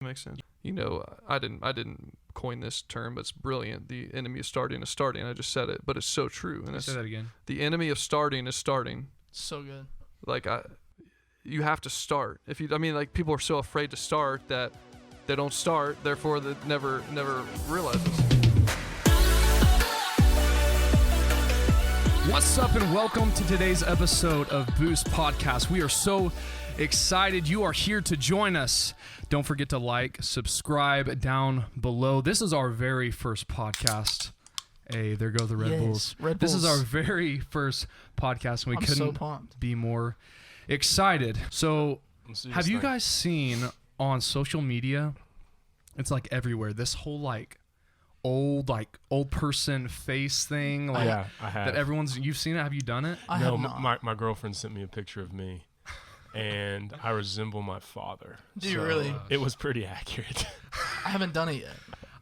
Makes sense. You know, I didn't coin this term, but it's brilliant. The enemy of starting is starting. I just said it, but it's so true. And Say that again. The enemy of starting is starting. So good. Like you have to start. Like people are so afraid to start that they don't start. Therefore, they never realize this. What's up, and welcome to today's episode of Boost Podcast. We are so excited you are here to join us. Don't forget to like, subscribe down below. This is our very first podcast. Hey, there go the Red Bulls. Red This is Bulls. our very first podcast, and we I'm so couldn't pumped. be more excited. So, have you thing. guys seen on social media? It's like everywhere. This whole old person face thing. Like, Yeah, I have. that you've seen it. Have you done it? I no, have not. my girlfriend sent me a picture of me, and I resemble my father. Do you really? It was pretty accurate. I haven't done it yet.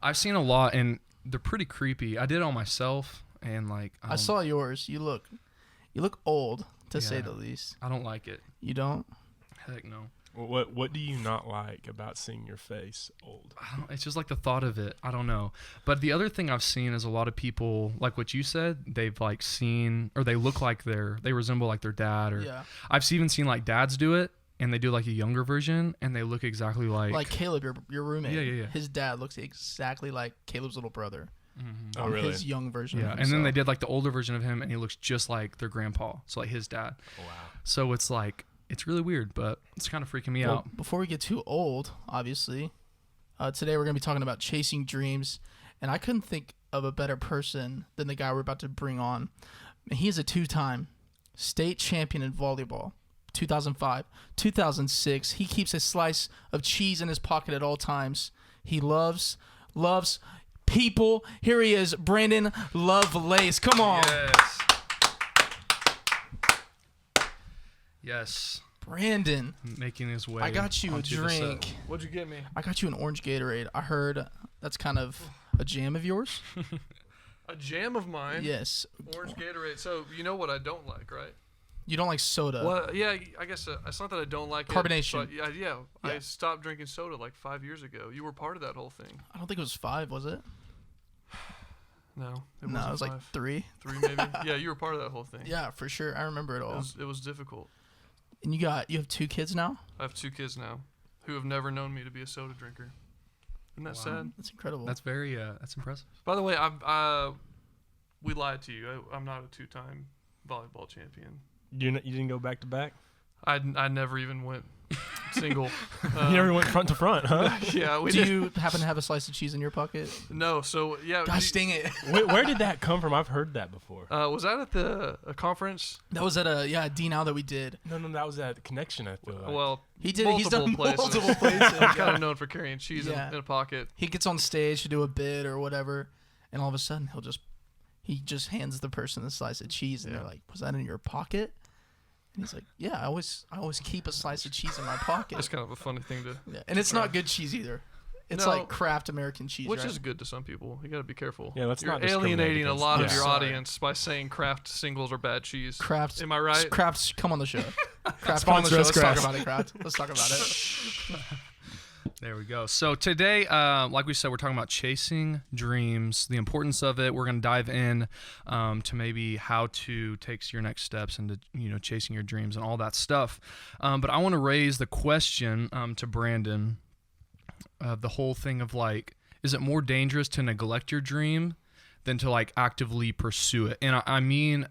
I've seen a lot, and they're pretty creepy. I did it on myself, and I saw yours. You look old, to say Yeah. the least. I don't like it. You don't? Heck no. What do you not like about seeing your face old? It's just like the thought of it. I don't know. But the other thing I've seen is a lot of people, like what you said, they've like seen, or they look like they resemble like their dad, or Yeah. I've even seen like dads do it, and they do like a younger version, and they look exactly like. Like Caleb, your roommate. Yeah. His dad looks exactly like Caleb's little brother. Mhm. Oh, on really? His young version. Yeah, of and then they himself. did like the older version of him, and he looks just like their grandpa, so like his dad. Oh, wow. So it's like, it's really weird, but it's kind of freaking me Well, out. before we get too old, obviously, today we're going to be talking about chasing dreams. And I couldn't think of a better person than the guy we're about to bring on. He is a two-time state champion in volleyball, 2005, 2006. He keeps a slice of cheese in his pocket at all times. He loves people. Here he is, Brandon Lovelace. Come on. Yes. Brandon, Making his way. I got you a onto the set. drink. What'd you get me? I got you an orange Gatorade. I heard that's kind of a jam of yours. A jam of mine. Yes. Orange Gatorade. So you know what I don't like, right? You don't like soda. Well, yeah. I guess it's not that I don't like Carbonation. it. But yeah. I Yeah. stopped drinking soda like 5 years ago. You were part of that whole thing. I don't think it was 5, was it? No. No, it wasn't was like 5. 3. 3 maybe. Yeah, you were part of that whole thing. Yeah, for sure. I remember it all. It was difficult. And you have 2 kids now? I have 2 kids now who have never known me to be a soda drinker. Isn't that sad? That's incredible. That's very, that's impressive. By the way, we lied to you. I'm not a 2-time volleyball champion. You didn't go back to back? I never even went single. You never went front to front, huh? Yeah, we Do did. you happen to have a slice of cheese in your pocket? No, so yeah. Gosh dang it. Where did that come from? I've heard that before. Was that at a conference? That was at a D now that we did. No, that was at Connection, I feel like. Well, He did. He's done places. multiple places. I'm kind of known for carrying cheese Yeah. in a pocket. He gets on stage to do a bid or whatever, and all of a sudden he just hands the person a slice of cheese, and Yeah. they're like, "Was that in your pocket?" And he's like, "Yeah, I always keep a slice of cheese in my pocket." It's kind of a funny thing to, Yeah. And it's not good cheese either. It's No. like Kraft American cheese, which right? is good to some people. You got to be careful. Yeah, let's You're not discriminate alienating a against lot them. of your Yeah. audience by saying Kraft singles are bad cheese. Kraft. Am I right? Kraft, come on the show. Kraft, come on the Sponsor show. us, Let's talk Kraft. about it, Kraft. Let's talk about it. There we go. So today, like we said, we're talking about chasing dreams, the importance of it. We're going to dive in to maybe how to take your next steps into chasing your dreams and all that stuff. But I want to raise the question to Brandon of the whole thing of like, is it more dangerous to neglect your dream than to like actively pursue it? And I mean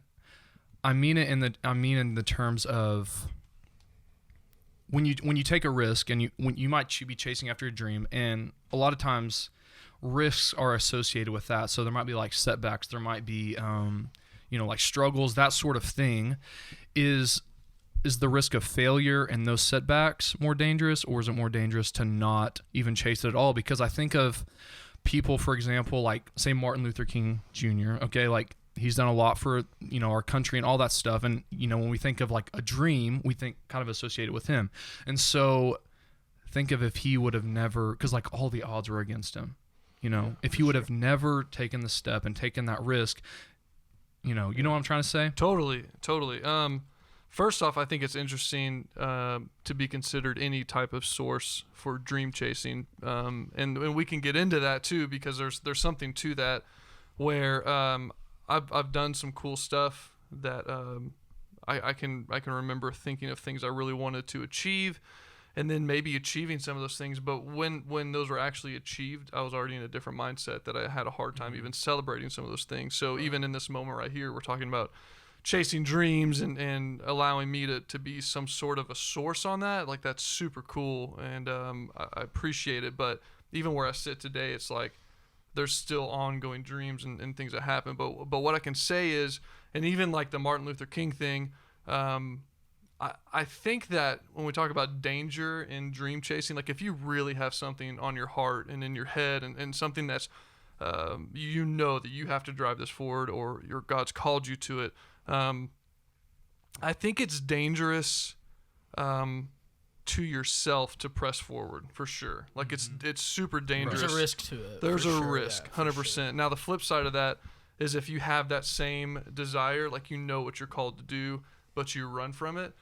it in the terms of when you take a risk and you might be chasing after a dream, and a lot of times risks are associated with that. So there might be like setbacks, there might be like struggles, that sort of thing. Is the risk of failure and those setbacks more dangerous, or is it more dangerous to not even chase it at all? Because I think of people, for example, like say Martin Luther King Jr. Okay, like he's done a lot for our country and all that stuff, and when we think of like a dream, we think kind of associated with him. And so think of if he would have never, because like all the odds were against him, if he would have never taken the step and taken that risk, you know what I'm trying to say? Totally. first off, I think it's interesting to be considered any type of source for dream chasing, and we can get into that too, because there's something to that where I've done some cool stuff that I can remember thinking of things I really wanted to achieve, and then maybe achieving some of those things. But when those were actually achieved, I was already in a different mindset that I had a hard time even celebrating some of those things. So even in this moment right here, we're talking about chasing dreams and allowing me to be some sort of a source on that. Like, that's super cool, and I appreciate it. But even where I sit today, it's like there's still ongoing dreams and things that happen. But what I can say is, and even like the Martin Luther King thing, I think that when we talk about danger in dream chasing, like if you really have something on your heart and in your head and something that's, you know that you have to drive this forward, or your God's called you to it, I think it's dangerous to yourself to press forward, for sure. Like it's super dangerous. There's a risk to it. There's for a sure, risk, yeah, for 100%. sure. Now the flip side of that is if you have that same desire, like you know what you're called to do, but you run from it,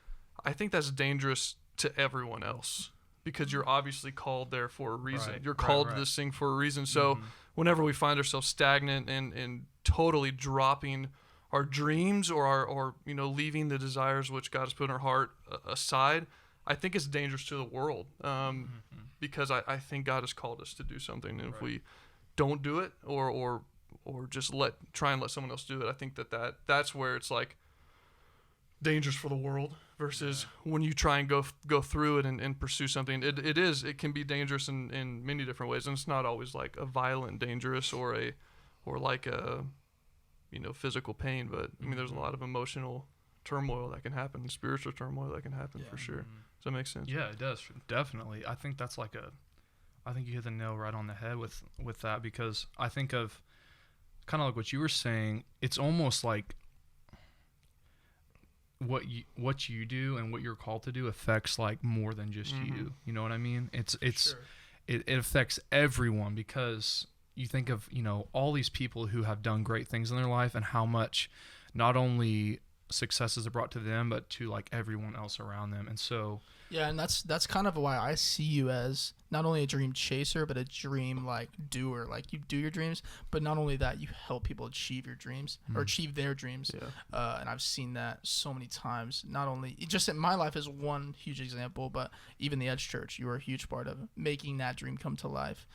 I think that's dangerous to everyone else, because you're obviously called there for a reason. Right, You're called right. to this thing for a reason. So whenever we find ourselves stagnant and totally dropping our dreams or leaving the desires which God has put in our heart aside, I think it's dangerous to the world, because I think God has called us to do something, and if we don't do it or just try and let someone else do it, I think that's where it's like dangerous for the world versus when you try and go through it and pursue something. It can be dangerous in many different ways, and it's not always like a violent dangerous or like a physical pain, but I mean there's a lot of emotional turmoil that can happen, spiritual turmoil that can happen, for sure. Does that make sense? Yeah, it does, definitely. I think that's I think you hit the nail right on the head with that, because I think of kind of like what you were saying. It's almost like what you do and what you're called to do affects like more than just you. You know what I mean? It affects everyone, because you think of all these people who have done great things in their life and how much not only successes are brought to them but to like everyone else around them. And so and that's kind of why I see you as not only a dream chaser but a dream like doer. Like you do your dreams, but not only that, you help people achieve your dreams or achieve their dreams. And I've seen that so many times, not only just in my life as one huge example, but even the Edge Church, you were a huge part of making that dream come to life.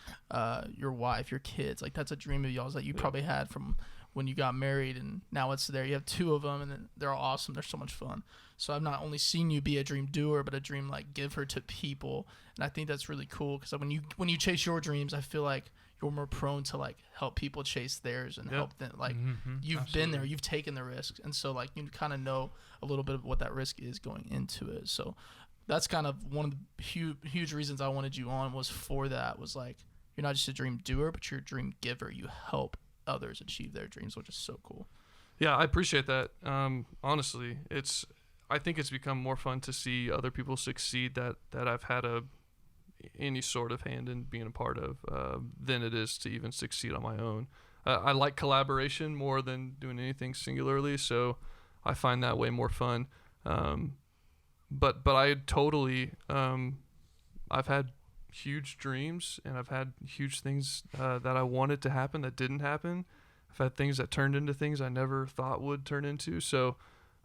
Your wife, your kids, like that's a dream of y'all's that you probably had from when you got married, and now it's there. You have 2 of them, and they're awesome. They're so much fun. So I've not only seen you be a dream doer, but a dream like giver to people, and I think that's really cool, because when you chase your dreams, I feel like you're more prone to like help people chase theirs and help them. Like you've been there, you've taken the risks, and so like you kind of know a little bit of what that risk is going into it. So that's kind of one of the huge reasons I wanted you on, was for that. Was like you're not just a dream doer, but you're a dream giver. You help others achieve their dreams, which is so cool. Yeah, I appreciate that. Honestly, I think it's become more fun to see other people succeed that I've had any sort of hand in being a part of than it is to even succeed on my own. I like collaboration more than doing anything singularly, so I find that way more fun. But I totally I've had huge dreams, and I've had huge things that I wanted to happen that didn't happen. I've had things that turned into things I never thought would turn into. So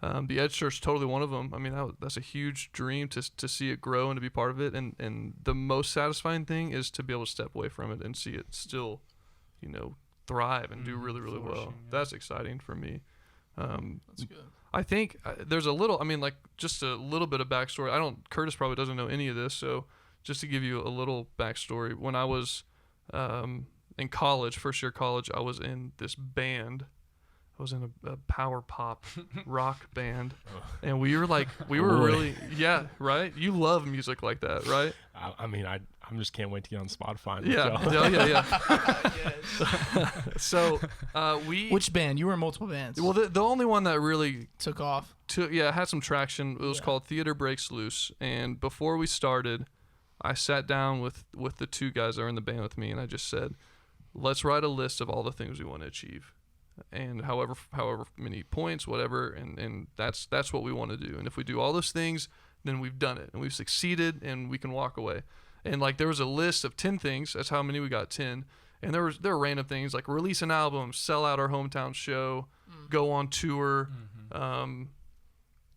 the Edge Church is totally one of them. I mean, that's a huge dream to see it grow and to be part of it. And the most satisfying thing is to be able to step away from it and see it still, thrive and do really, really well. Yeah. That's exciting for me. That's good. I think there's a little, just a little bit of backstory. Curtis probably doesn't know any of this, so just to give you a little backstory, when I was in college, first year college, I was in this band. I was in a power pop rock band, and we were really, right? You love music like that, right? I'm just can't wait to get on Spotify. And Yeah. So Which band? You were in multiple bands. Well, the only one that really took off. had some traction. It was called Theater Breaks Loose, and before we started, I sat down with the 2 guys that are in the band with me, and I just said, let's write a list of all the things we want to achieve. and however many points, whatever, and that's what we want to do. And if we do all those things, then we've done it and we've succeeded, and we can walk away. And like there was a list of 10 things. That's how many we got, 10. And there were random things like release an album, sell out our hometown show, go on tour,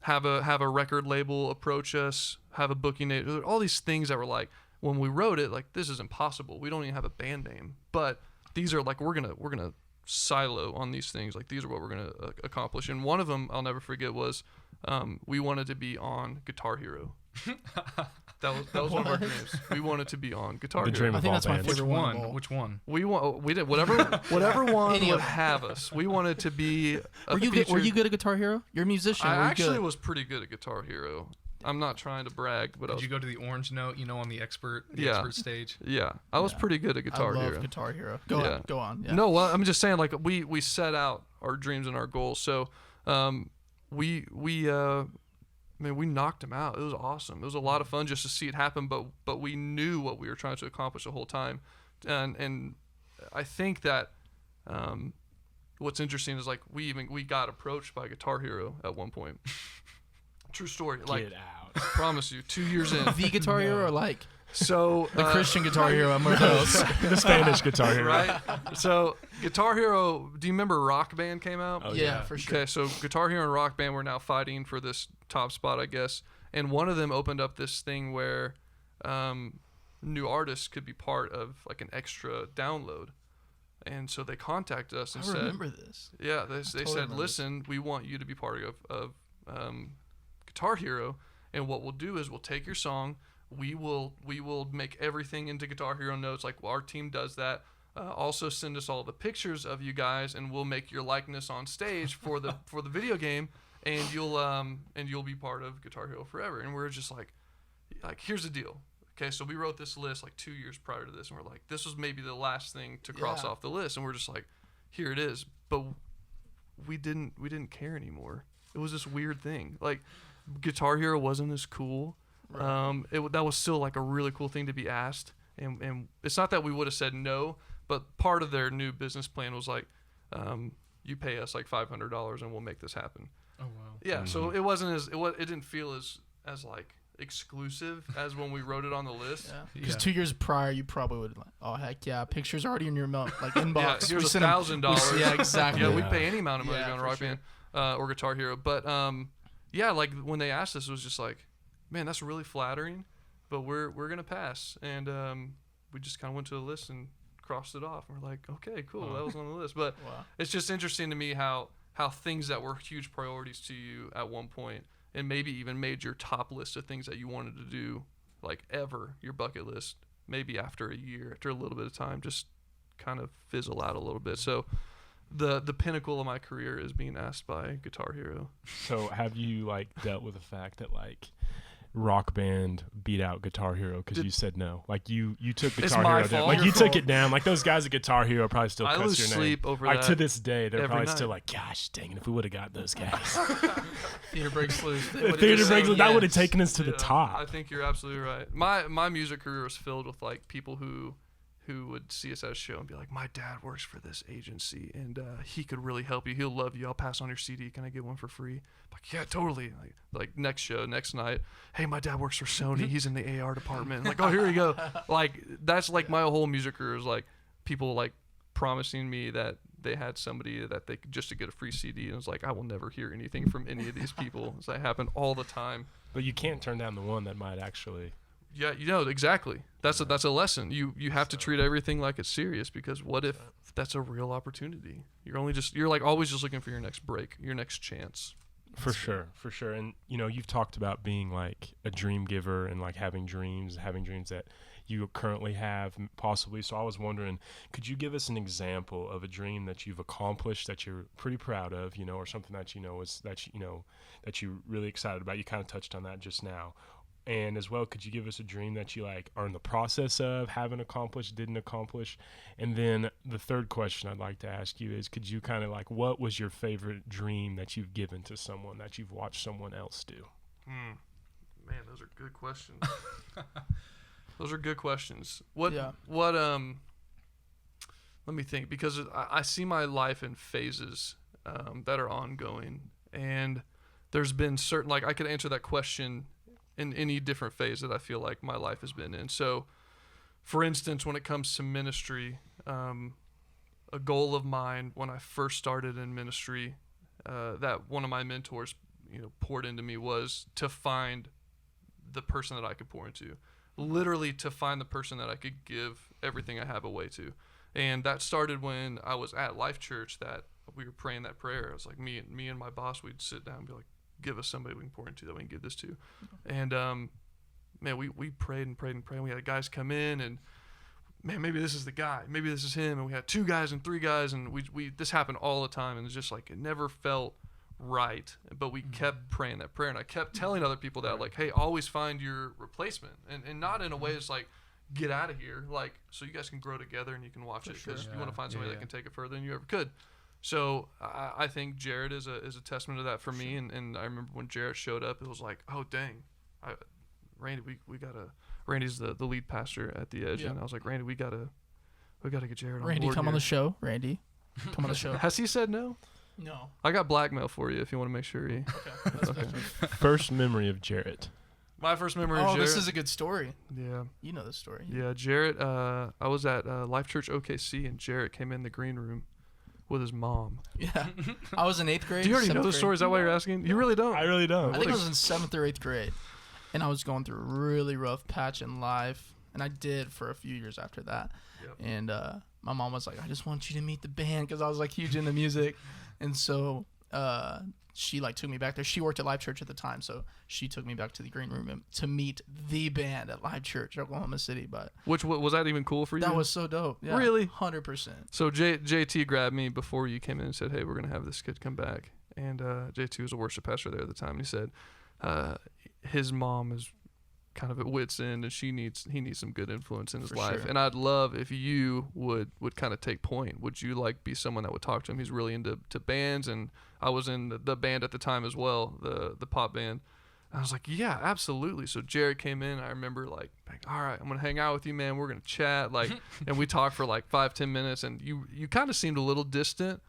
have a record label approach us, have a booking agent. All these things that were like, when we wrote it, like, this is impossible. We don't even have a band name. But these are like, we're gonna silo on these things. Like, these are what we're gonna accomplish. And one of them I'll never forget was we wanted to be on Guitar Hero. That was one of our dreams. We wanted to be on Guitar The Hero. dream I of think all that's my bands. favorite one. of all. Which one? We did whatever one Any would of them. have us. We wanted to be. Were you good at Guitar Hero? You're a musician. I Were you actually good? was pretty good at Guitar Hero. I'm not trying to brag, but Did you go to the orange note? On the expert Yeah. stage. I was Yeah. pretty good at Guitar I love Hero. Guitar Hero. Go Yeah. on. Go on. Yeah. No, well, I'm just saying, like, we set out our dreams and our goals. So, we knocked them out. It was awesome. It was a lot of fun just to see it happen. But we knew what we were trying to accomplish the whole time, and I think that what's interesting is like we got approached by Guitar Hero at one point. True story. Like, Get out. I promise you, 2 years in. The Guitar Hero or like So the Christian Guitar Hero at Marcos? The Spanish Guitar Hero. right? So Guitar Hero. Do you remember Rock Band came out? Oh, yeah, for sure. Okay, so Guitar Hero and Rock Band were now fighting for this top spot, I guess. And one of them opened up this thing where new artists could be part of like an extra download. And so they contacted us and I said, remember this. yeah, they totally said, remember listen, we want you to be part of Guitar Hero. And what we'll do is we'll take your song. We will make everything into Guitar Hero notes. Like, our team does that. Also send us all the pictures of you guys, and we'll make your likeness on stage for the video game, and you'll be part of Guitar Hero forever. And we're just like here's the deal. Okay, so we wrote this list like 2 years prior to this, and we're like, this was maybe the last thing to cross Yeah. off the list, and we're just like, here it is. But we didn't care anymore. It was this weird thing. Like, Guitar Hero wasn't as cool. Right. That was still like a really cool thing to be asked, and it's not that we would have said no, but part of their new business plan was like, you pay us like $500 and we'll make this happen. Oh wow. Yeah, so it wasn't it didn't feel as like exclusive as when we wrote it on the list. Yeah. Because Yeah. 2 years prior, you probably would like, oh heck yeah, pictures already in your like Yeah, inbox. here's We send 'em- $1,000. Yeah, exactly. Yeah, we Yeah. pay any amount of money to Yeah, be on for Rock sure. Band or Guitar Hero. But yeah, like when they asked us, it was just like, man, that's really flattering, but we're gonna pass. And we just kind of went to the list and crossed it off. And we're like, okay, cool, that was on the list. But Wow. it's just interesting to me how things that were huge priorities to you at one point, and maybe even made your top list of things that you wanted to do, like ever, your bucket list, maybe after a year, after a little bit of time, just kind of fizzle out a little bit. So the pinnacle of my career is being asked by Guitar Hero. So have you like dealt with the fact that like Rock Band beat out Guitar Hero because you said no? Like you took It's Guitar my Hero down. fault. Like Your you took fault. it down. Like those guys at Guitar Hero probably still I cuss lose your name. sleep over Like that to this day, they're every probably night. still like, gosh dang it, if we would have got those guys. Theater breaks loose. Theater breaks, that would have taken us to the Yeah, top. I think you're absolutely right. My music career was filled with like people who would see us at a show and be like, my dad works for this agency and he could really help you. He'll love you. I'll pass on your CD. Can I get one for free? I'm like, yeah, totally. Like next show, next night. Hey, my dad works for Sony. He's in the AR department. I'm like, oh, here you go. Like, that's like my whole music career is like people like promising me that they had somebody that they could just to get a free CD, and it was like, I will never hear anything from any of these people. So that happened all the time. But you can't turn down the one that might actually. Yeah, exactly. That's a lesson. You have to treat everything like it's serious, because what if that's a real opportunity? You're like always just looking for your next break, your next chance. For sure. And you've talked about being like a dream giver and like having dreams that you currently have possibly. So I was wondering, could you give us an example of a dream that you've accomplished that you're pretty proud of, or something that that you're really excited about? You kind of touched on that just now. And as well, could you give us a dream that you like are in the process of having accomplished, didn't accomplish? And then the third question I'd like to ask you is, could you kind of like, what was your favorite dream that you've given to someone that you've watched someone else do? Man, those are good questions. Those are good questions. What let me think, because I see my life in phases that are ongoing, and there's been certain, like I could answer that question in any different phase that I feel like my life has been in. So, for instance, when it comes to ministry, a goal of mine when I first started in ministry, that one of my mentors, poured into me, was to find the person that I could pour into, literally to find the person that I could give everything I have away to. And that started when I was at Life Church, that we were praying that prayer. It was like me and my boss, we'd sit down and be like, give us somebody we can pour into that we can give this to. And man, we prayed and prayed and prayed. We had guys come in, and man, maybe this is the guy, maybe this is him. And we had 2 guys and 3 guys, and we this happened all the time. And it's just like, it never felt right, but we kept praying that prayer. And I kept telling other people that, like, hey, always find your replacement, and not in a way it's like, get out of here, like, so you guys can grow together and you can watch it, because you want to find somebody that can take it further than you ever could. So I think Jared is a testament to that for me. And I remember when Jared showed up, it was like, oh dang, Randy, we gotta. Randy's the lead pastor at the Edge, and I was like, Randy, we gotta get Jared on Randy, board come here. on the show. Randy, come on the show. Has he said no? No. I got blackmail for you if you want to make sure he. Okay. That's Okay. First memory of Jarrett. My first memory of Oh, Jarrett. this is a good story. Yeah. You know this story. Yeah, Jarrett, I was at Life Church OKC, and Jarrett came in the green room with his mom. Yeah. I was in 8th grade. Do you already know 7th the grade. story? Is that why you're asking? You really don't. I really don't. I think I was in 7th or 8th grade, and I was going through a really rough patch in life, and I did for a few years after that. Yep. And my mom was like, I just want you to meet the band, because I was like huge into music. And so she like took me back there. She worked at Life Church at the time, so she took me back to the green room to meet the band at Life Church, Oklahoma City. But Which was that even cool for you? that was so dope. Yeah, Really? 100%. So JT grabbed me before you came in and said, hey, we're going to have this kid come back. And JT was a worship pastor there at the time. And he said his mom is kind of at wit's end, and he needs some good influence in his life. Sure. And I'd love if you would kind of take point. Would you like be someone that would talk to him? He's really into bands, and I was in the band at the time as well, the pop band. I was like, yeah, absolutely. So Jared came in. I remember like, all right, I'm gonna hang out with you, man. We're gonna chat, like, and we talked for like 5-10 minutes, and you kind of seemed a little distant,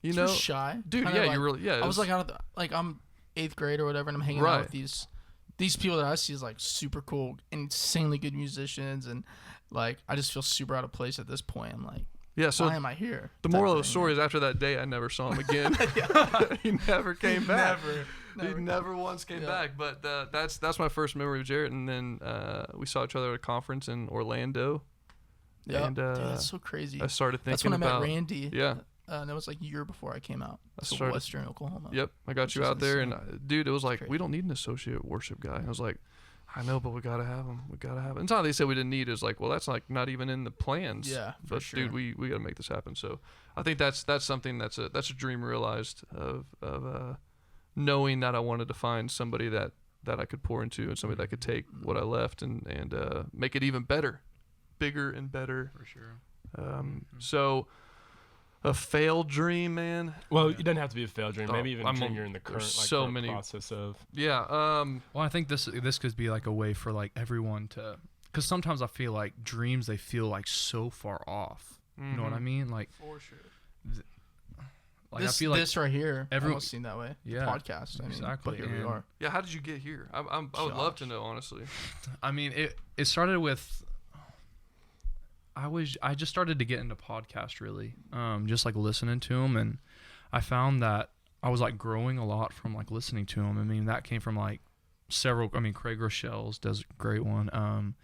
you know, shy, dude. Kinda Yeah, like, you really, yeah. I was like out of the, like I'm 8th grade or whatever, and I'm hanging out with these people that I see as like super cool, insanely good musicians, and like I just feel super out of place at this point. I'm like, yeah. So why am I here? the moral of the story is, after that day, I never saw him again. He never came back. He never once came back. But that's my first memory of Jarrett. And then we saw each other at a conference in Orlando. Yeah, And dude, that's so crazy. I started thinking That's when I about met Randy. Yeah. And that was like a year before I came out to started- Western Oklahoma. Yep, I got Which you is out there, and insane. dude, it was like, crazy. we don't need an associate worship guy. I was like, I know, but we gotta have him. We gotta have him. It's not they said we didn't need. It's like, well, that's like not even in the plans. Yeah, for but sure. dude, we gotta make this happen. So I think that's something that's a dream realized of knowing that I wanted to find somebody that I could pour into, and somebody that could take what I left and make it even better, bigger and better. For sure. So a failed dream, man. Well, it doesn't have to be a failed dream. Oh, Maybe even a I'm dream on- you're in the there's current so current many- process of. Yeah. Well, I think this could be like a way for like everyone to, because sometimes I feel like dreams, they feel like so far off. You know what I mean? Like, For sure. like This, I feel like this right here, everyone- almost seen that way. Yeah, The podcast. I mean, exactly, But here we and- are. Yeah, how did you get here? I would love to Gosh. know, honestly. I mean, it started with, I just started to get into podcasts really, just like listening to them, and I found that I was like growing a lot from like listening to them. I mean, that came from like several. I mean, Craig Rochelle's does a great one.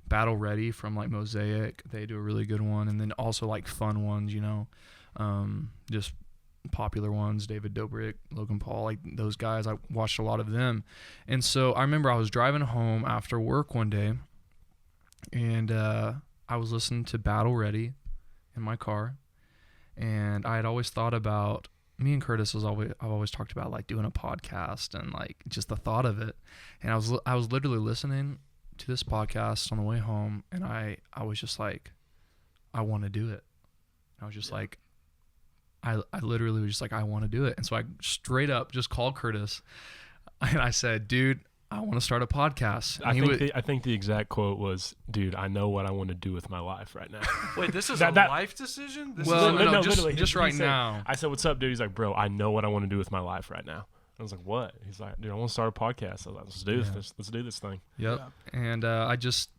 Battle Ready from like Mosaic, they do a really good one, and then also like fun ones, you know, just popular ones. David Dobrik, Logan Paul, like those guys. I watched a lot of them, and so I remember I was driving home after work one day, and I was listening to Battle Ready in my car, and I had always thought about, me and Curtis I've always talked about like doing a podcast and like just the thought of it, and I was literally listening to this podcast on the way home, and I was just like, I want to do it. I was just like, I literally was just like, I want to do it, and so I straight up just called Curtis, and I said, dude, I want to start a podcast. I think the exact quote was, "Dude, I know what I want to do with my life right now." Wait, this is That- a life decision? Well, No, no, just literally. just He right said- now. I said, "What's up, dude?" He's like, "Bro, I know what I want to do with my life right now." I was like, "What?" He's like, "Dude, I want to start a podcast." I was like, "Let's do Yeah. this. Let's do this thing." Yep. And I just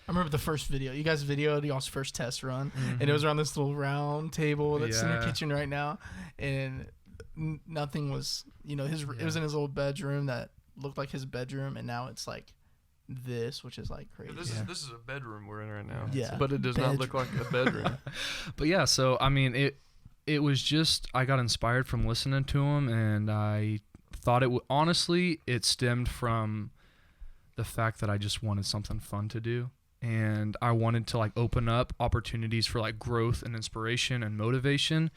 I remember the first video. You guys videoed y'all's first test run, and it was around this little round table that's in your Yeah. kitchen right now, and nothing was, it was in his little bedroom that looked like his bedroom, and now it's like this, which is like crazy. This is a bedroom we're in right now. Yeah. But it does not look like a bedroom. But yeah, so I mean, it was just I got inspired from listening to him, and I thought honestly it stemmed from the fact that I just wanted something fun to do, and I wanted to like open up opportunities for like growth and inspiration and motivation,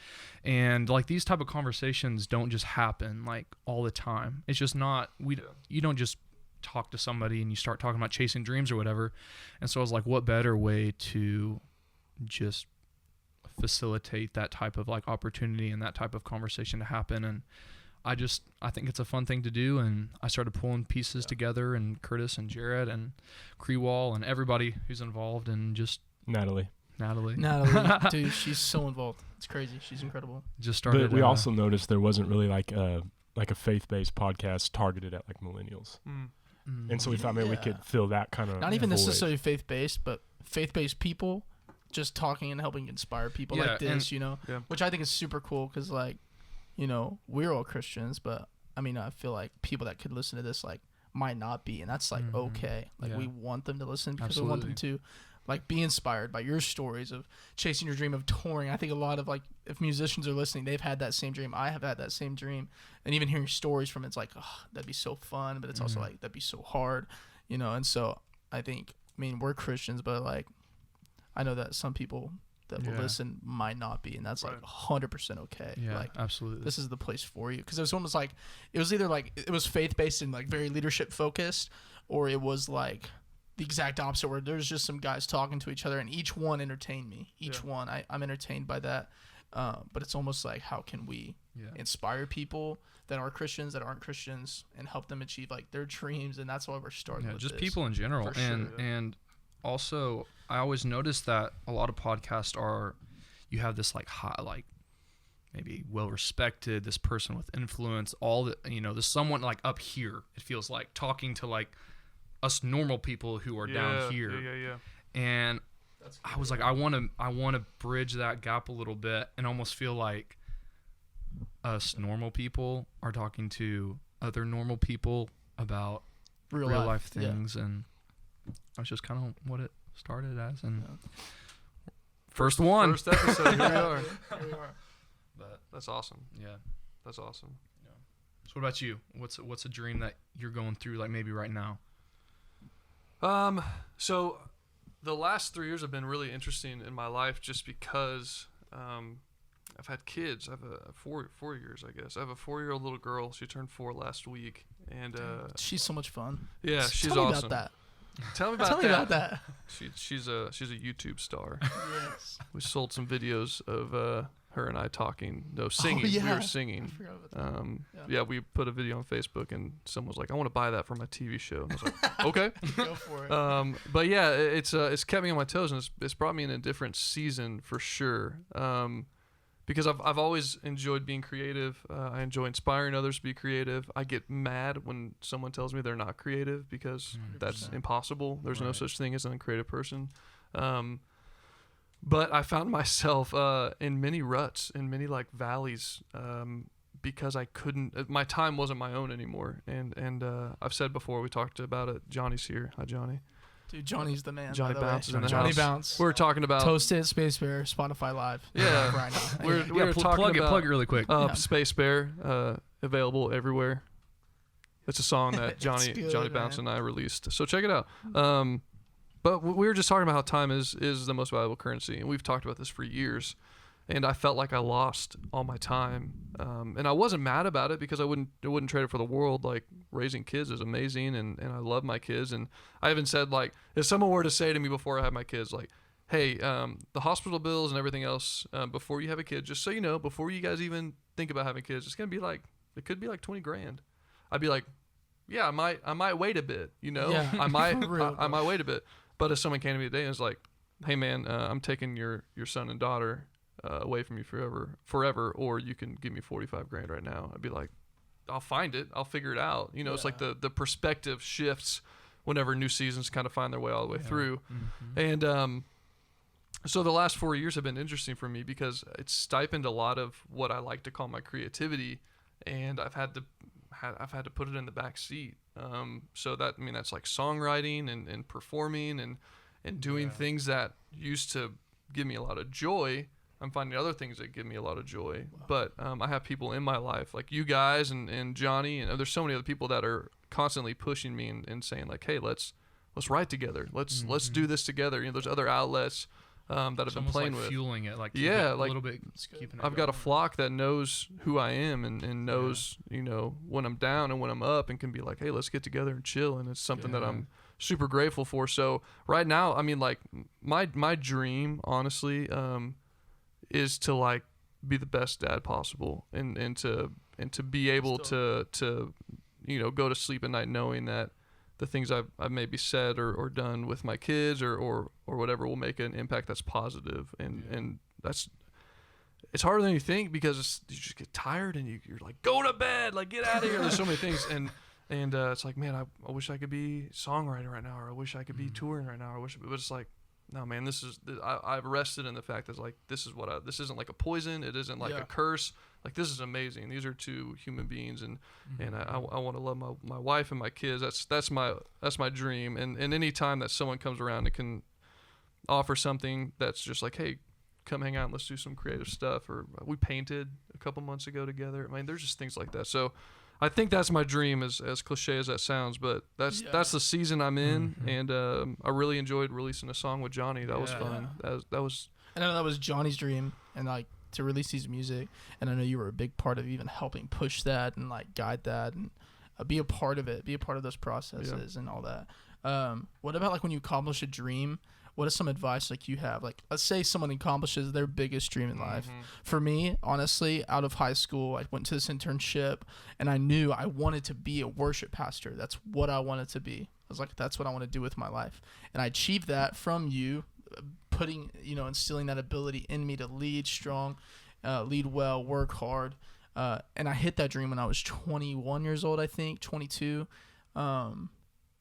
and like these type of conversations don't just happen like all the time. It's just not you don't just talk to somebody and you start talking about chasing dreams or whatever. And so I was like, what better way to just facilitate that type of like opportunity and that type of conversation to happen. And I think it's a fun thing to do, and I started pulling pieces together, and Curtis and Jared and Crewall and everybody who's involved, and just Natalie. Natalie, dude, she's so involved. It's crazy. She's incredible. just started. But we also noticed there wasn't really like a faith-based podcast targeted at like millennials, and so we thought maybe we could fill that kind of Not even void. necessarily faith-based, but faith-based people just talking and helping inspire people like this, Yeah. which I think is super cool because, like, we're all Christians, but I mean, I feel like people that could listen to this, like, might not be, and that's, like, okay. Like, Yeah. we want them to listen because we want them to, like, be inspired by your stories of chasing your dream of touring. I think a lot of, like, if musicians are listening, they've had that same dream. I have had that same dream. And even hearing stories from it's like, oh, that'd be so fun, but it's also, like, that'd be so hard, and so I think, we're Christians, but, like, I know that some people that will listen might not be, and that's like 100% okay. Yeah, like, absolutely. this is the place for you, because it was almost like it was either like it was faith based and like very leadership focused, or it was like the exact opposite, where there's just some guys talking to each other, and each one entertained me. Each one, I'm entertained by that. But it's almost like, how can we inspire people that are Christians, that aren't Christians, and help them achieve like their dreams? And that's why we're starting with just this. people in general. For And sure. and also I always notice that a lot of podcasts you have this like high, like maybe well respected, this person with influence, all the there's someone like up here, it feels like, talking to like us normal people who are down here. Yeah. And I was like, I want to bridge that gap a little bit, and almost feel like us normal people are talking to other normal people about real life things. And that's just kind of what it started as. And first one. First episode, here we are. Here we are. But That's awesome. yeah. That's awesome. So what about you? What's a dream that you're going through, like maybe right now? So the last 3 years have been really interesting in my life, just because I've had kids. I have a 4 years, I guess. I have a 4-year-old little girl. She turned 4 last week, and She's so much fun. yeah, she's Tell me awesome. about that. Tell me about Tell that. me about that. She's a YouTube star. Yes. We sold some videos of her and I talking. No, singing. We yeah. were singing. I forgot about that. Yeah, we put a video on Facebook, and someone was like, "I want to buy that for my TV show." And I was like, "Okay." Go for it. But yeah, it's kept me on my toes, and it's brought me in a different season for sure. Because I've always enjoyed being creative. I enjoy inspiring others to be creative. I get mad when someone tells me they're not creative, because that's 100%. impossible. There's no Right. such thing as an uncreative person. But I found myself in many ruts, in many like valleys, because I couldn't. My time wasn't my own anymore. And I've said before, we talked about it. Johnny's here. Hi, Johnny. Dude, Johnny's the man. Johnny by the way. Bounce is in the Johnny house. Bounce. We were talking about Toast It, Space Bear, Spotify Live. Yeah. Right now. we were talking plug about it really quick. Yeah. Space Bear, available everywhere. It's a song that It's Johnny good, Bounce man. and I released. So check it out. But we were just talking about how time is the most valuable currency, and we've talked about this for years. And I felt like I lost all my time, and I wasn't mad about it, because I wouldn't trade it for the world. Like, raising kids is amazing, and I love my kids. And I even said, like, if someone were to say to me before I had my kids, like, hey, the hospital bills and everything else, before you have a kid, just so you know, before you guys even think about having kids, it's gonna be like, it could be like $20,000. I'd be like, yeah, I might wait a bit, you know, Yeah, I might, for real, I bro. might wait a bit. But if someone came to me today and was like, hey man, I'm taking your son and daughter away from you forever, or you can give me 45 grand right now, I'd be like, I'll find it, I'll figure it out. You know, it's like the perspective shifts whenever new seasons kind of find their way all the way through. Mm-hmm. And so the last 4 years have been interesting for me because it's stipend a lot of what I like to call my creativity, and I've had to put it in the back seat. So that, I mean, that's like songwriting and performing and doing things that used to give me a lot of joy. I'm finding other things that give me a lot of joy. But I have people in my life like you guys and Johnny, and there's so many other people that are constantly pushing me and saying like, hey, let's write together. Let's do this together. You know, there's other outlets that I've It's been almost playing like with. fueling it, like Yeah, a like, little bit. Keeping it I've got a going. flock that knows who I am and knows, you know, when I'm down and when I'm up, and can be like, hey, let's get together and chill. And it's something that I'm super grateful for. So right now, I mean, like my dream, honestly, is to like be the best dad possible and to be able to you know, go to sleep at night knowing that the things I've maybe said or done with my kids or whatever will make an impact that's positive. And that's, it's harder than you think because you just get tired and you're like, go to bed, like get out of here. There's so many things. And it's like, man, I wish I could be songwriting right now, or I wish I could be touring right now, but it's like, no, man, this is, I've rested in the fact that like, this isn't like a poison. It isn't like a curse. Like, this is amazing. These are two human beings, and I want to love my wife and my kids. That's my dream. And any time that someone comes around and can offer something that's just like, hey, come hang out and let's do some creative stuff, or we painted a couple months ago together. I mean, there's just things like that. So I think that's my dream, as cliche as that sounds, but that's the season I'm in. And I really enjoyed releasing a song with Johnny. That was fun. That was. And I know that was Johnny's dream, and like to release his music. And I know you were a big part of even helping push that and like guide that and be a part of it, be a part of those processes and all that. What about like when you accomplish a dream? What is some advice like you have? Like, let's say someone accomplishes their biggest dream in life. For me, honestly, out of high school, I went to this internship and I knew I wanted to be a worship pastor. That's what I wanted to be. I was like, that's what I want to do with my life. And I achieved that from you, putting, instilling that ability in me to lead strong, lead well, work hard. And I hit that dream when I was 21 years old, I think, 22. And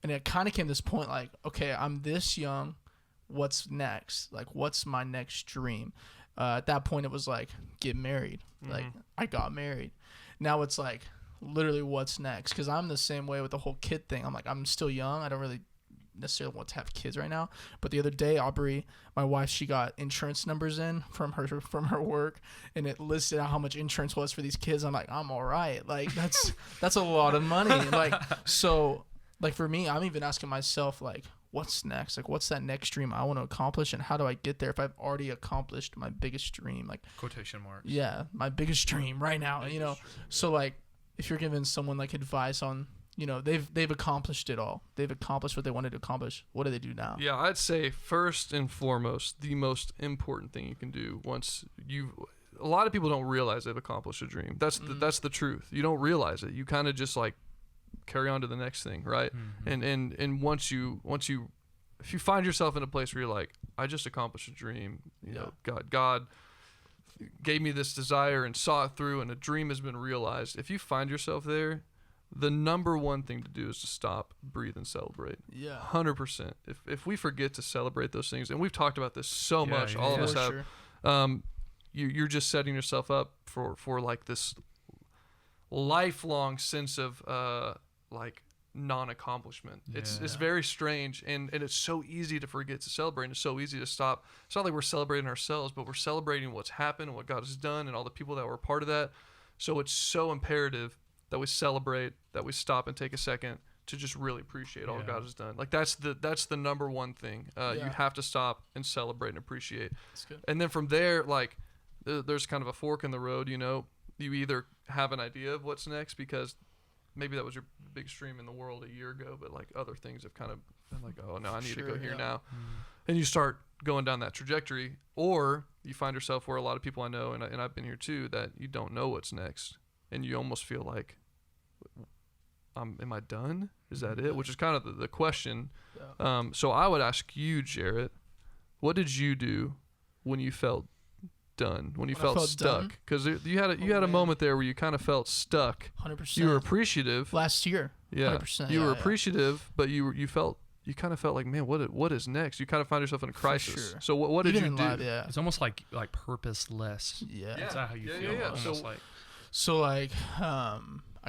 it kind of came to this point like, okay, I'm this young. What's next? Like, what's my next dream? At that point, it was like, get married. Like, I got married. Now it's like, literally, what's next? Because I'm the same way with the whole kid thing. I'm like, I'm still young. I don't really necessarily want to have kids right now. But the other day, Aubrey, my wife, she got insurance numbers in from her work, and it listed out how much insurance was for these kids. I'm like, I'm all right. Like, that's a lot of money. Like, so, like, for me, I'm even asking myself, like, what's next? Like, what's that next dream I want to accomplish, and how do I get there if I've already accomplished my biggest dream? Like, quotation marks. Yeah, my biggest dream right now. So like, if you're giving someone like advice on, they've accomplished it all. They've accomplished what they wanted to accomplish. What do they do now? Yeah, I'd say first and foremost, the most important thing you can do a lot of people don't realize they've accomplished a dream. That's the truth. You don't realize it. You kind of just like carry on to the next thing, right? And once you if you find yourself in a place where you're like, I just accomplished a dream, God gave me this desire and saw it through, and a dream has been realized. If you find yourself there, the number one thing to do is to stop, breathe, and celebrate. 100%. If we forget to celebrate those things, and we've talked about this so much, all of us have, you're just setting yourself up for like this lifelong sense of like non-accomplishment. It's very strange, and it's so easy to forget to celebrate, and it's so easy to stop. It's not like we're celebrating ourselves, but we're celebrating what's happened and what God has done and all the people that were a part of that. So it's so imperative that we celebrate, that we stop and take a second to just really appreciate all God has done. Like, that's the number one thing. You have to stop and celebrate and appreciate. That's good. And then from there, like, there's kind of a fork in the road. You either have an idea of what's next, because maybe that was your big stream in the world a year ago, but like other things have kind of been like, oh no, I need to go here now. And you start going down that trajectory, or you find yourself where a lot of people I know, and I've been here too, that you don't know what's next, and you almost feel like, am I done? Is that it? Which is kind of the question. Yeah. So I would ask you, Jarrett, what did you do when you felt done? When you felt stuck? Because you had a moment there where you kind of felt stuck. 100%. You were appreciative. Last year. Yeah. 100%. You were appreciative, but you kind of felt like, man, what is next? You kind of find yourself in a crisis. Sure. So what did Even you do? in live, yeah. It's almost like purposeless. Yeah. Is that how you feel? Yeah. Almost like So like, I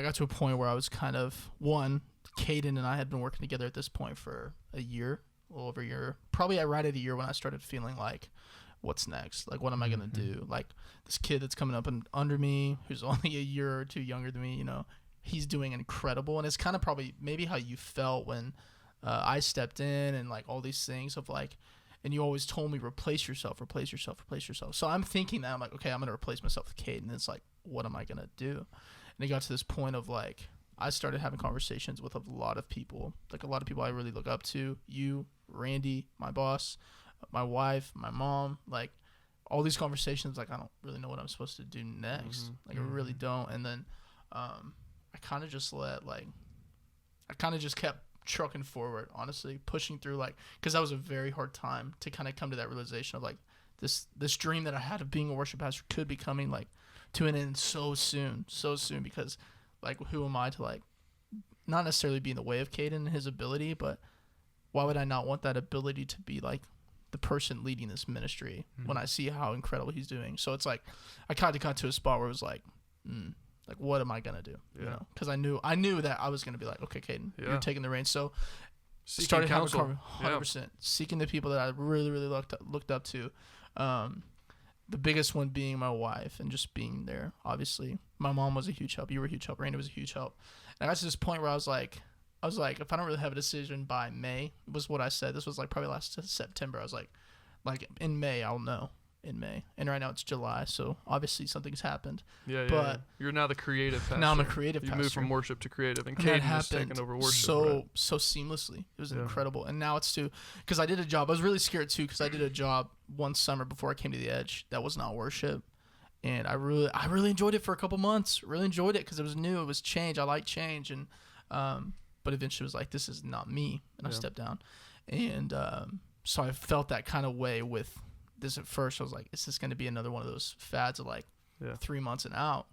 got to a point where I was kind of Caden and I had been working together at this point for a year, a little over a year, probably right at a year when I started feeling like, what's next? Like, what am I gonna do? Like, this kid that's coming up and under me, who's only a year or two younger than me, he's doing incredible, and it's kind of probably maybe how you felt when I stepped in and like all these things of like. And you always told me, replace yourself. So I'm thinking that I'm like, okay, I'm going to replace myself with Kate. And it's like, what am I going to do? And it got to this point of like, I started having conversations with a lot of people, like a lot of people I really look up to. You, Randy, my boss, my wife, my mom, like all these conversations, like I don't really know what I'm supposed to do next. Like I really don't. And then I kind of just kept trucking forward, honestly, pushing through, like, because that was a very hard time to kind of come to that realization of like this dream that I had of being a worship pastor could be coming like to an end so soon, because like who am I to like not necessarily be in the way of Caden and his ability, but why would I not want that ability to be like the person leading this ministry when I see how incredible he's doing? So it's like I kind of got to a spot where it was like like, what am I gonna do? Yeah. Because I knew that I was gonna be like, okay, Caden, you're taking the reins. So Seeking counsel. 100%, seeking the people that I really, really looked up to. The biggest one being my wife and just being there. Obviously, my mom was a huge help. You were a huge help. Randy was a huge help. And I got to this point where I was like, if I don't really have a decision by May, was what I said. This was like probably last September. I was like in May, I'll know. In May, and right now it's July, so obviously something's happened. But you're now the creative pastor. Now I'm a creative pastor. You moved from worship to creative, and that Caden has happened taken over worship. so seamlessly. It was incredible. And now it's because I did a job. I was really scared too, because I did a job one summer before I came to the Edge that was not worship, and I really enjoyed it for a couple months. Really enjoyed it because it was new. It was change. I like change, and but eventually it was like, this is not me, and I stepped down, and so I felt that kind of way with this at first. I was like, is this going to be another one of those fads of like 3 months and out?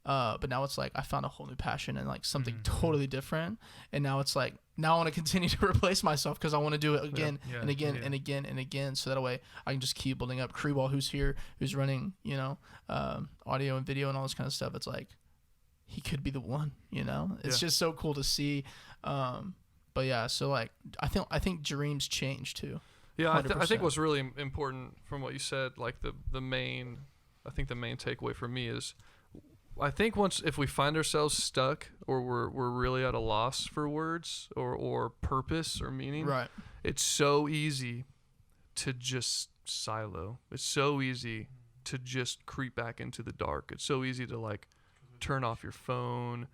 But now it's like I found a whole new passion and like something totally different. And now it's like, now I want to continue to replace myself because I want to do it again and again and again and again. So that way I can just keep building up. Creeball, who's here, who's running, audio and video and all this kind of stuff. It's like, he could be the one, It's just so cool to see. But yeah, so like, I think dreams change too. Yeah, I think what's really important from what you said, like the main takeaway for me is, I think if we find ourselves stuck or we're really at a loss for words or purpose or meaning, right? It's so easy to just silo. It's so easy to just creep back into the dark. It's so easy to like turn off your phone.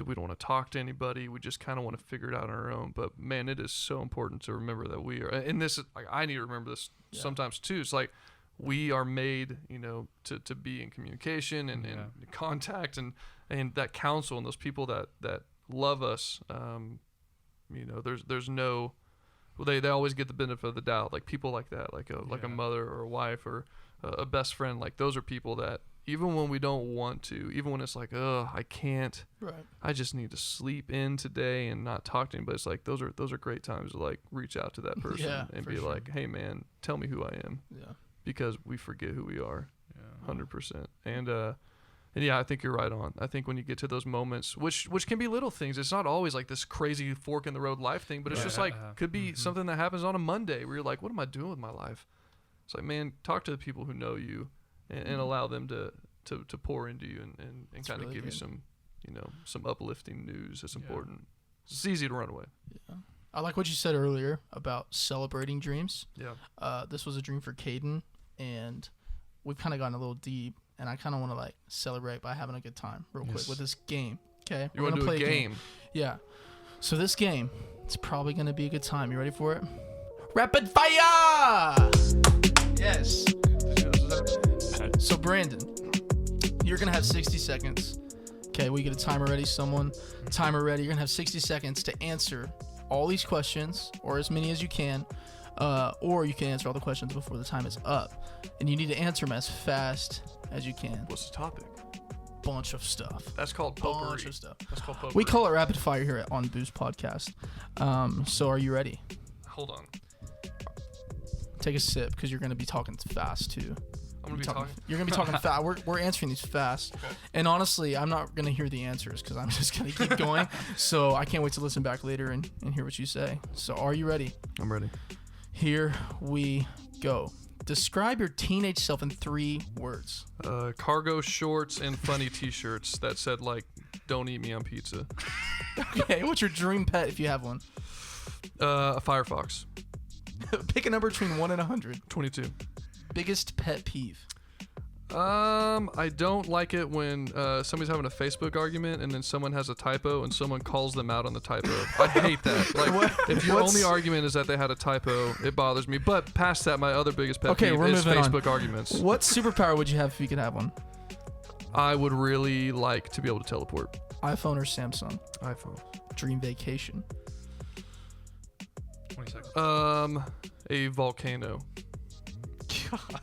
We don't want to talk to anybody. We just kind of want to figure it out on our own. But man, it is so important to remember that we are, and this is like, I need to remember this sometimes too. It's like we are made, to be in communication and contact and that counsel and those people that love us. There's no, they always get the benefit of the doubt. Like people like that, like a mother or a wife or a best friend. Like those are people that, even when we don't want to, even when it's like, oh, I can't, I just need to sleep in today and not talk to anybody. It's like, those are great times to like reach out to that person and be like, hey man, tell me who I am. Yeah. Because we forget who we are. 100%. And yeah, I think you're right on. I think when you get to those moments, which can be little things, it's not always like this crazy fork in the road life thing, but it's just like, could be something that happens on a Monday where you're like, what am I doing with my life? It's like, man, talk to the people who know you. And allow them to pour into you and kind of really give you some, some uplifting news. It's important. It's easy to run away. Yeah. I like what you said earlier about celebrating dreams. Yeah. This was a dream for Caden, and we've kind of gotten a little deep, and I kind of want to like celebrate by having a good time real quick with this game. Okay. You want to do a game? Yeah. So this game, it's probably going to be a good time. You ready for it? Rapid fire! Yes. So Brandon, you're going to have 60 seconds. Okay, we get a timer ready. Someone, timer ready. You're gonna have 60 seconds to answer all these questions, or as many as you can, or you can answer all the questions before the time is up. And you need to answer them as fast as you can. What's the topic? Bunch of stuff. That's called potpourri. Bunch of stuff. That's called potpourri. We call it rapid fire here on Boost Podcast. So are you ready? Hold on. Take a sip because you're gonna be talking fast too. I'm gonna be talking. You're gonna be talking fast. We're answering these fast. Okay. And honestly, I'm not gonna hear the answers because I'm just gonna keep going. So I can't wait to listen back later and hear what you say. So are you ready? I'm ready. Here we go. Describe your teenage self in 3 words. Cargo shorts and funny T-shirts that said like, "Don't eat me on pizza." Okay, what's your dream pet if you have one? A Firefox. Pick a number between 1 and 100. 22. Biggest pet peeve. I don't like it when somebody's having a Facebook argument and then someone has a typo and someone calls them out on the typo. I hate that. Like, if your only argument is that they had a typo, it bothers me. But past that, my other biggest pet peeve is Facebook arguments. What superpower would you have if you could have one? I would really like to be able to teleport. iPhone or Samsung? iPhone. Dream vacation. 20 seconds. A volcano. God.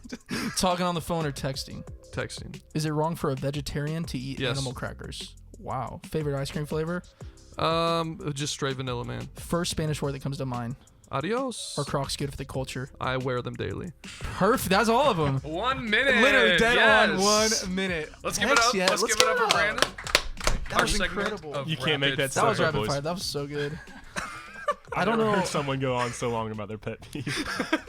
Talking on the phone or texting? Texting. Is it wrong for a vegetarian to eat Yes. animal crackers? Wow. Favorite ice cream flavor? Just straight vanilla, man. First Spanish word that comes to mind. Adios. Are Crocs good for the culture? I wear them daily. Perfect. That's all of them. 1 minute. Literally dead on Yes. 1 minute. Let's give it Heck up. yeah. Let's give it up for Brandon. That Our was segment incredible. of You can't make rapid that That was Sorry, rapid boys. fire. That was so good. I don't never know. heard someone go on so long about their pet peeve.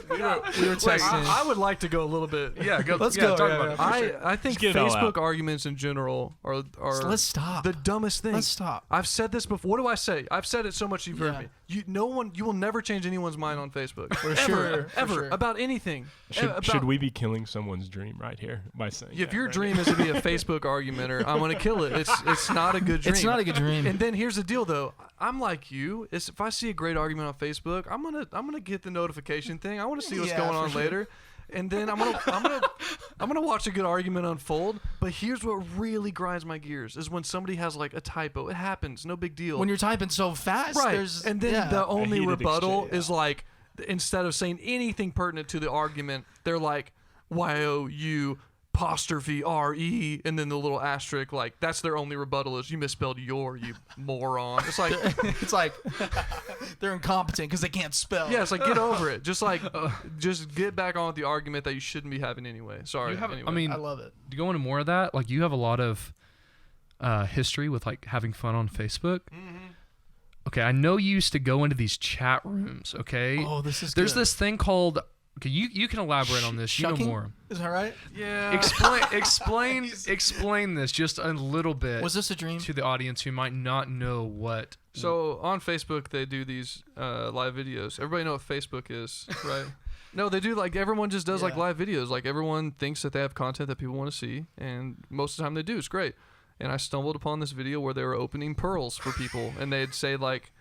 We were texting. I would like to go a little bit. Yeah, go. Let's yeah, go. Talk Yeah, about yeah, it. for sure. I think Just get it all Facebook out. arguments in general are Let's stop. the dumbest thing. Let's stop. I've said this before. What do I say? I've said it so much you've Yeah. heard me. You will never change anyone's mind on Facebook. For ever, sure, for ever sure. about anything. Should we be killing someone's dream right here by saying If that, your right? dream is to be a Facebook argumenter, I'm gonna kill it. It's not a good dream. It's not a good dream. And then here's the deal, though. I'm like you. If I see a great argument on Facebook, I'm gonna get the notification thing. I want to see what's Yeah, going for on sure. later, and then I'm gonna watch a good argument unfold. But here's what really grinds my gears: is when somebody has like a typo. It happens, no big deal. When you're typing so fast, right, there's and then yeah. the only heated rebuttal exchange, is like, instead of saying anything pertinent to the argument, they're like, "YOU." Apostrophe RE and then the little asterisk, like that's their only rebuttal is you misspelled your, you moron. It's like, it's like they're incompetent because they can't spell. yeah, it's like get over it. Just like just get back on with the argument that you shouldn't be having anyway. Sorry. You have, anyway. I mean, I love it. to go into more of that, like you have a lot of history with like having fun on Facebook. Okay, I know you used to go into these chat rooms. Okay, Oh, this is there's good. this thing called. Okay, you can elaborate on this. You know Shucking? more. Is that right? yeah. Explain this just a little bit Was this a dream? to the audience who might not know what. So on Facebook they do these live videos. Everybody know what Facebook is, right? No, they do. Like everyone just does like Yeah. live videos. Like everyone thinks that they have content that people want to see, and most of the time they do. It's great. And I stumbled upon this video where they were opening pearls for people, and they'd say like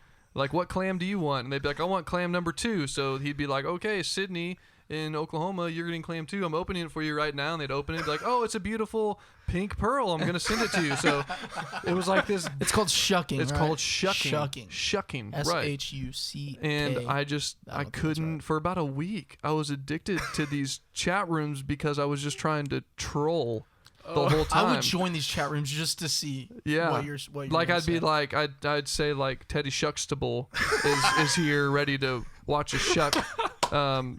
what clam do you want? And they'd be like, I want clam number 2. So he'd be like, okay, Sydney in Oklahoma, you're getting clam 2. I'm opening it for you right now. And they'd open it, and be like, oh, it's a beautiful pink pearl. I'm gonna send it to you. So it was like this. It's called shucking. It's right? called shucking. Shucking. Shucking. Right. SHUCK. And I don't think that's couldn't, right. for about a week, I was addicted to these chat rooms because I was just trying to troll the whole time. I would join these chat rooms just to see Yeah. what you're Like gonna I'd be say. like, I'd say like Teddy Shuckstable is here ready to watch us shuck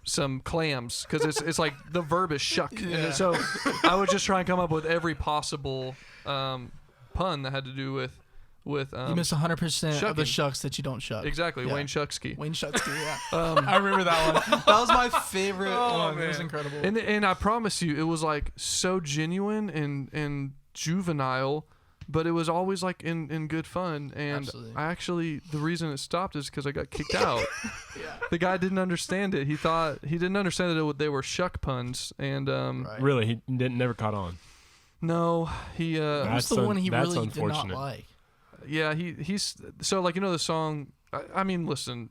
some clams because it's like the verb is shuck. Yeah. And so I would just try and come up with every possible pun that had to do with you miss 100% of shucking. the shucks that you don't shuck. exactly Yeah. Wayne Shucksky. Wayne Shucksky, yeah. I remember that one. That was my favorite one. It was incredible. And I promise you, it was like so genuine and juvenile, but it was always like in good fun. And Absolutely. the reason it stopped is because I got kicked out. Yeah. The guy didn't understand it. He didn't understand that they were shuck puns. And Right. Really, he never caught on. no, he What's the That's one he that's really did not unfortunate. like? yeah he's so like the song. I mean, listen.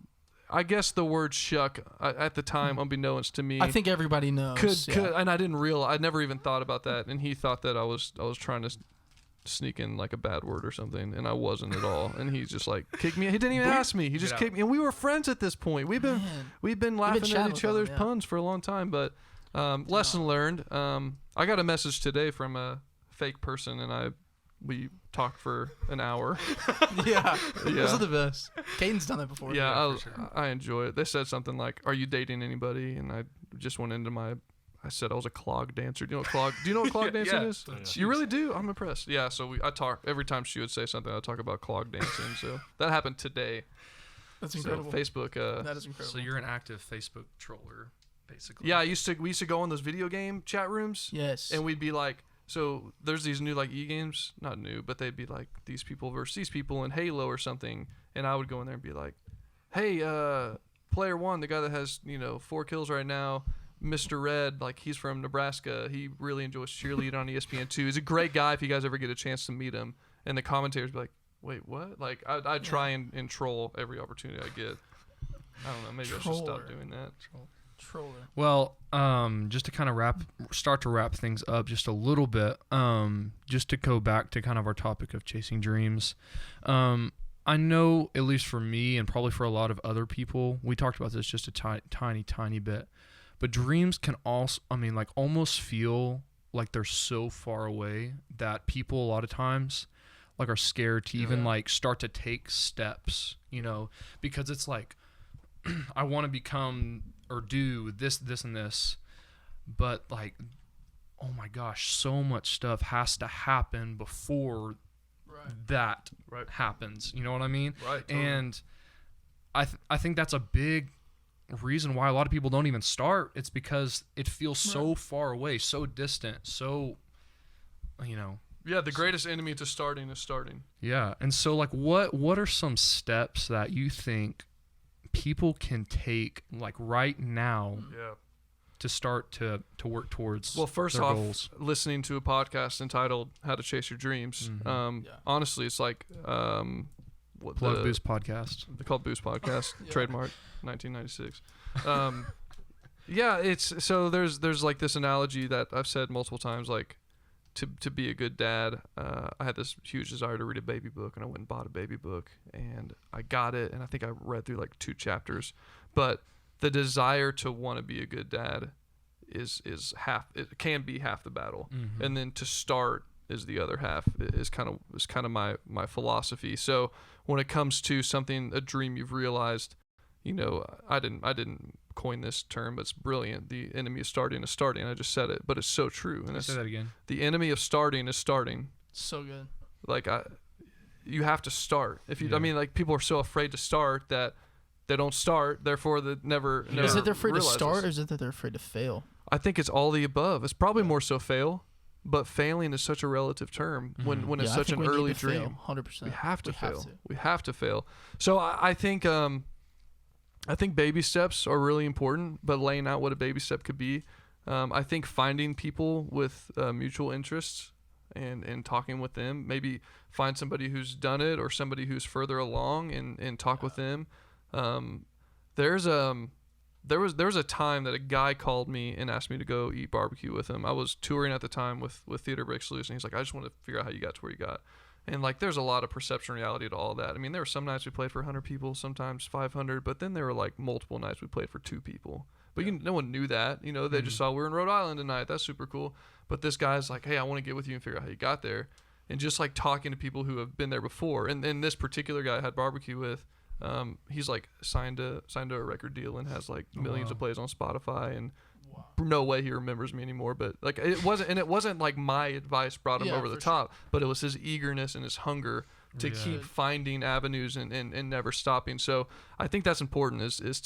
I guess the word shuck at the time, unbeknownst to me, I think everybody knows. could and I didn't realize. I never even thought about that, and he thought that I was trying to sneak in like a bad word or something, and I wasn't at all. And he's just like kicked me. He didn't even ask me. He just kicked me, and we were friends at this point. We've been laughing at chatting each with other's him, yeah. puns for a long time. But lesson learned. I got a message today from a fake person, and we talked for an hour. Yeah, those are the best. Caden's done that before. Yeah, sure. I enjoy it. They said something like, "Are you dating anybody?" And I just went into I said I was a clog dancer. Do you know what clog dancing is? Yeah. You really do? I'm impressed. Yeah, so I talk every time she would say something, I'd talk about clog dancing. So that happened today. That's incredible. So Facebook. That is incredible. So you're an active Facebook troller, basically. Yeah, we used to go in those video game chat rooms. Yes. And we'd be like, so there's these new like e-games, not new, but they'd be like these people versus these people in Halo or something, and I would go in there and be like, hey, player one, the guy that has 4 kills right now, Mr. Red, like he's from Nebraska. He really enjoys cheerleading on ESPN2. He's a great guy if you guys ever get a chance to meet him. And the commentators be like, wait, what? Like I'd try and troll every opportunity I get. I don't know. Maybe I should stop doing that. Troller. Well, just to kind of start to wrap things up just a little bit, just to go back to kind of our topic of chasing dreams. I know, at least for me and probably for a lot of other people, we talked about this just a tiny bit, but dreams can also, almost feel like they're so far away that people a lot of times like are scared to even like start to take steps, because it's like, I want to become or do this, and this, but like, oh my gosh, so much stuff has to happen before that happens. You know what I mean? Right. Totally. And I think that's a big reason why a lot of people don't even start. It's because it feels so far away, so distant, so, Yeah, the greatest enemy to starting is starting. Yeah. And so like what are some steps that you think people can take like right now to start to work towards Well, first their off, goals? listening to a podcast entitled "How to Chase Your Dreams." Honestly, it's like Plug Boost podcast. They call it Boost Podcast, trademark, 1996. It's so there's like this analogy that I've said multiple times, like to be a good dad. I had this huge desire to read a baby book, and I went and bought a baby book, and I got it, and I think I read through like 2 chapters, but the desire to want to be a good dad is half. It can be half the battle, and then to start is the other half. Is kind of my philosophy. So when it comes to a dream you've realized, I didn't coin this term, but it's brilliant. The enemy of starting is starting. I just said it, but it's so true. And Say that again. The enemy of starting is starting. So good. Like you have to start. If you, like people are so afraid to start that they don't start. Therefore, they never. Is it they're afraid to realize start, this. or is it that they're afraid to fail? I think it's all the above. It's probably more so fail, but failing is such a relative term when it's such an early dream. 100%. We have to fail. We have to fail. So I think baby steps are really important, but laying out what a baby step could be. I think finding people with mutual interests and talking with them, maybe find somebody who's done it or somebody who's further along and talk with them. There was a time that a guy called me and asked me to go eat barbecue with him. I was touring at the time with Theater Breaks Loose, and he's like, I just want to figure out how you got to where you got. And like, there's a lot of perception reality to all that. I mean, there were some nights we played for 100 people, sometimes 500, but then there were like multiple nights we played for 2 people. But no one knew that. They just saw we were in Rhode Island tonight. That's super cool. But this guy's like, hey, I want to get with you and figure out how you got there. And just like talking to people who have been there before. And then this particular guy I had barbecue with, he's like signed to a record deal and has like millions of plays on Spotify, and no way he remembers me anymore. But like it wasn't like my advice brought him over the top, but it was his eagerness and his hunger to keep finding avenues and never stopping. So I think that's important is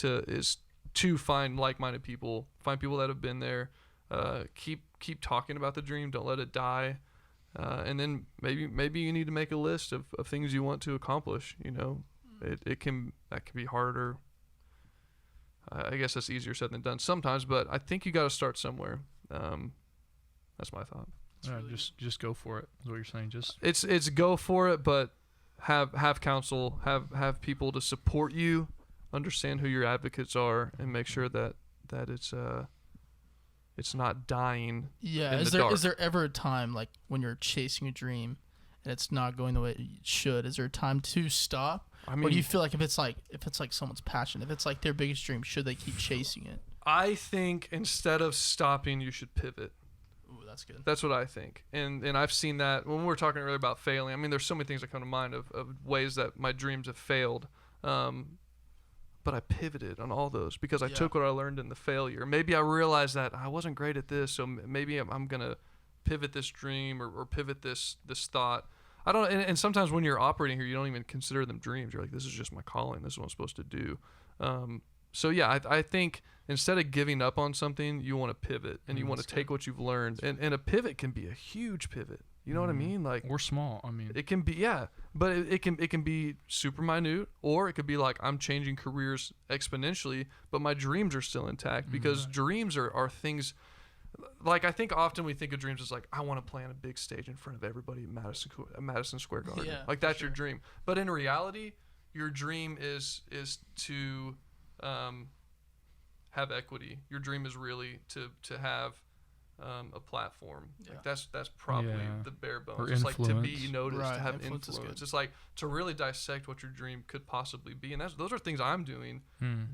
to find like-minded people, find people that have been there, keep talking about the dream, don't let it die. And then maybe you need to make a list of things you want to accomplish. That can be harder. I guess that's easier said than done sometimes, but I think you got to start somewhere. That's my thought. Just go for it. Is what you're saying? It's go for it, but have counsel, have people to support you, understand who your advocates are, and make sure that it's not dying. Yeah. in Is the dark. there ever a time like when you're chasing a dream and it's not going the way it should? Is there a time to stop? I mean, Or do you feel like if it's like someone's passion, if it's like their biggest dream, should they keep chasing it? I think instead of stopping, you should pivot. Ooh, that's good. That's what I think. And I've seen that when we were talking earlier about failing. I mean, there's so many things that come to mind of ways that my dreams have failed. But I pivoted on all those because I took what I learned in the failure. Maybe I realized that I wasn't great at this, so maybe I'm going to pivot this dream or pivot this thought. I don't. And sometimes when you're operating here, you don't even consider them dreams. You're like, this is just my calling. This is what I'm supposed to do. So yeah, I think instead of giving up on something, you want to pivot and you want to take what you've learned. And a pivot can be a huge pivot. You know what I mean? Like, or small. I mean, it can be, but it can be super minute, or it could be like I'm changing careers exponentially, but my dreams are still intact because dreams are things. Like, I think often we think of dreams as like, I want to play on a big stage in front of everybody at Madison Square Garden. Yeah, like that's your dream. But in reality, your dream is to have equity. Your dream is really to have a platform. Like that's probably the bare bones. Or it's like to be influence. noticed, Right, to have influence is influence. good. It's like to really dissect what your dream could possibly be. And those are things I'm doing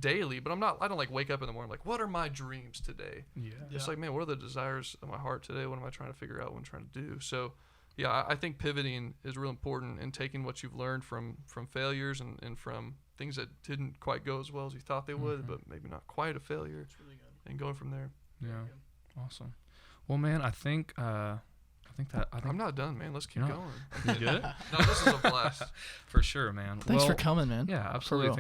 daily, but I don't like wake up in the morning like, what are my dreams today? Yeah. It's like, man, what are the desires of my heart today? What am I trying to figure out? What I'm trying to do? So yeah, I think pivoting is real important and taking what you've learned from failures and from things that didn't quite go as well as you thought they would, but maybe not quite a failure. It's really good. And going from there. Yeah. Awesome. Well, man, I think I'm not done, man. Let's keep You're going. You good? No, this is a blast. For sure, man. Thanks for coming, man. Yeah, absolutely. real.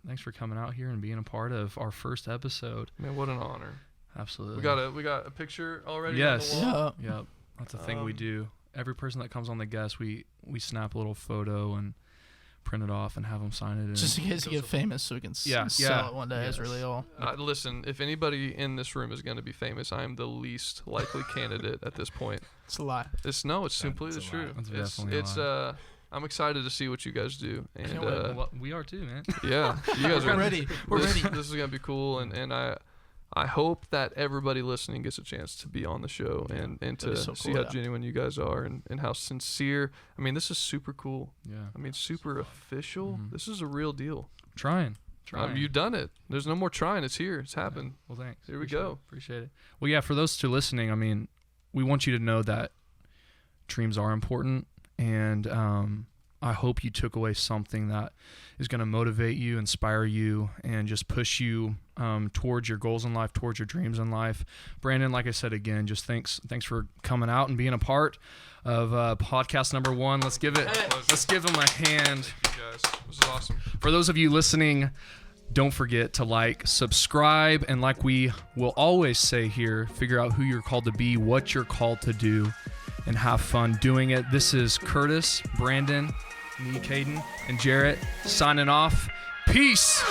Thanks for coming out here and being a part of our first episode. Man, what an honor. Absolutely. We got a picture already. Yes. On the wall. Yeah. Yep. That's a thing we do. Every person that comes on the guest, we snap a little photo and print it off and have them sign it in. Just in case you get famous, so we can sell it one day. Is really all. Listen, if anybody in this room is going to be famous, I am the least likely candidate at this point. It's a lie. It's simply the truth. That's definitely a lie. I'm excited to see what you guys do, and Can't wait. Well, we are too, man. yeah, you guys We're are ready. We're ready. This is gonna be cool, and I hope that everybody listening gets a chance to be on the show and to so see cool, how genuine you guys are and how sincere. I mean, this is super cool. Yeah. I mean, super official. This is a real deal. Trying. You've done it. There's no more trying. It's here. It's happened. Well, thanks. Here we go. Appreciate it. Well, yeah, for those two listening, I mean, we want you to know that dreams are important, and I hope you took away something that is going to motivate you, inspire you, and just push you towards your goals in life, towards your dreams in life. Brandon, like I said again, just thanks for coming out and being a part of podcast number 1. Let's give him a hand. Thank you guys. This is awesome. For those of you listening, don't forget to like, subscribe, and like we will always say here, figure out who you're called to be, what you're called to do, and have fun doing it. This is Curtis, Brandon, me, Caden, and Jarrett signing off. Peace.